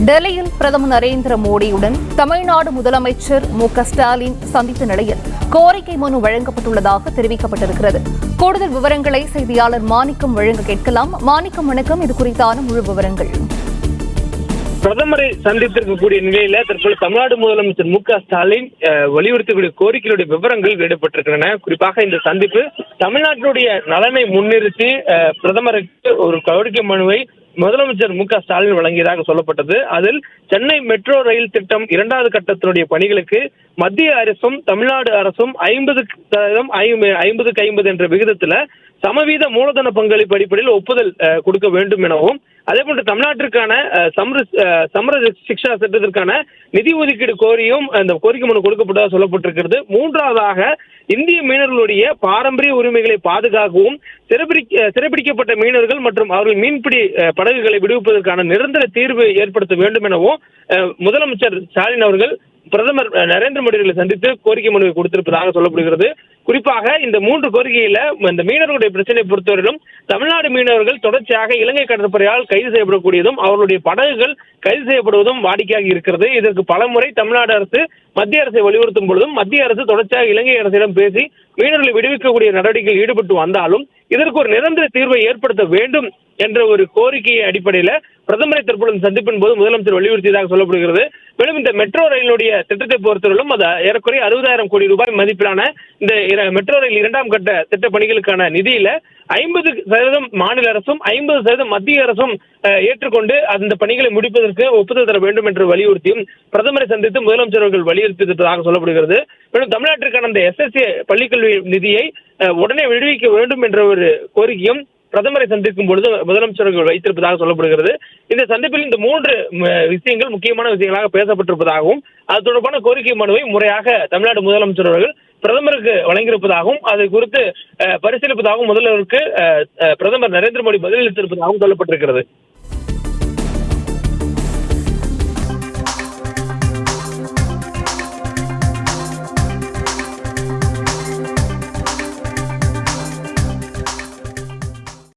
டெல்லியில் பிரதமர் நரேந்திர மோடியுடன் தமிழ்நாடு முதலமைச்சர் மு.க.ஸ்டாலின் சந்தித்த நிலையில் கோரிக்கை மனு வழங்கப்பட்டுள்ளதாக தெரிவிக்கப்பட்டிருக்கிறது. கூடுதல் விவரங்களை செய்தியாளர் மாணிக்கம் வழங்க கேட்கலாம். மாணிக்கம், வணக்கம். இது குறித்தான முழு விவரங்கள். பிரதமரை சந்தித்திருக்கக்கூடிய நிலையில தற்போது தமிழ்நாடு முதலமைச்சர் மு.க.ஸ்டாலின் வலியுறுத்தக்கூடிய கோரிக்கைகளுடைய விவரங்கள் வெளியிடப்பட்டிருக்கின்றன. குறிப்பாக இந்த சந்திப்பு தமிழ்நாட்டினுடைய நலனை முன்னிறுத்தி பிரதமருக்கு ஒரு கோரிக்கை மனுவை முதலமைச்சர் மு.க.ஸ்டாலின் வழங்கியதாக சொல்லப்பட்டது. அதில் சென்னை மெட்ரோ ரயில் திட்டம் 2வது கட்டத்தினுடைய பணிகளுக்கு மத்திய அரசும் தமிழ்நாடு அரசும் 50% என்ற விகிதத்துல சமவீத மூலதன பங்களிப்பு அடிப்படையில் ஒப்புதல் கொடுக்க வேண்டும் எனவும், அதே போன்று தமிழ்நாட்டிற்கான சமர சிக்ஷா திட்டத்திற்கான நிதி ஒதுக்கீடு கோரியும் அந்த கோரிக்கை மனு கொடுக்கப்பட்டதாக சொல்லப்பட்டிருக்கிறது. மூன்றாவதாக இந்திய மீனவர்களுடைய பாரம்பரிய உரிமைகளை பாதுகாக்கவும், சிறைபிடிக்கப்பட்ட மீனவர்கள் மற்றும் அவர்கள் மீன்பிடி படகுகளை விடுவிப்பதற்கான நிரந்தர தீர்வு ஏற்படுத்த வேண்டும் எனவும் முதலமைச்சர் ஸ்டாலின் அவர்கள் பிரதமர் நரேந்திர மோடி அவர்களை சந்தித்து கோரிக்கை மனுவை கொடுத்திருப்பதாக சொல்லப்படுகிறது. குறிப்பாக இந்த 3 கோரிக்கையில இந்த மீனவர்களுடைய பிரச்சனையை பொறுத்தவரையிலும் தமிழ்நாடு மீனவர்கள் தொடர்ச்சியாக இலங்கை கடற்படையால் கைது செய்யப்படக்கூடியதும் அவர்களுடைய படகுகள் கைது செய்யப்படுவதும் வாடிக்கையாக இருக்கிறது. இதற்கு பலமுறை தமிழ்நாடு அரசு மத்திய அரசை வலியுறுத்தும் பொழுதும் மத்திய அரசு தொடர்ச்சியாக இலங்கை அரசிடம் பேசி மீனவர்களை விடுவிக்கக்கூடிய நடவடிக்கைகள் ஈடுபட்டு வந்தாலும் இதற்கு ஒரு நிரந்தர தீர்வை ஏற்படுத்த வேண்டும் என்ற ஒரு கோரிக்கையை அடிப்படையில் பிரதமரை தற்போது சந்திப்பின் போது முதலமைச்சர் வலியுறுத்தியதாக சொல்லப்படுகிறது. மேலும் இந்த மெட்ரோ ரயிலுடைய திட்டத்தை பொறுத்தவரையிலும் அது ஏறக்குறைய 60,000 கோடி ரூபாய் மதிப்பிலான இந்த மெட்ரோ ரயில் 2ஆம் கட்ட திட்ட பணிகளுக்கான நிதியில 50% மாநில அரசும் 50% மத்திய அரசும் ஏற்றுக்கொண்டு அந்த பணிகளை முடிப்பதற்கு ஒப்புதல் தர வேண்டும் என்று வலியுறுத்தியும் பிரதமரை சந்தித்து முதலமைச்சர் அவர்கள் வலியுறுத்தியதாக சொல்லப்படுகிறது. மேலும் தமிழ்நாட்டிற்கான அந்த SSA பள்ளிக்கல்வி நிதியை உடனே விடுவிக்க வேண்டும் என்ற ஒரு கோரிக்கையும் பிரதமரை சந்திக்கும் பொழுது முதலமைச்சர்கள் வைத்திருப்பதாக சொல்லப்படுகிறது. இந்த சந்திப்பில் இந்த 3 விஷயங்கள் முக்கியமான விஷயங்களாக பேசப்பட்டிருப்பதாகவும், அது தொடர்பான கோரிக்கை மனுவை முறையாக தமிழ்நாடு முதலமைச்சர் அவர்கள் பிரதமருக்கு வழங்கியிருப்பதாகவும், அதை குறித்து பரிசீலிப்பதாகவும் முதல்வருக்கு பிரதமர் நரேந்திர மோடி பதிலளித்திருப்பதாகவும் சொல்லப்பட்டிருக்கிறது.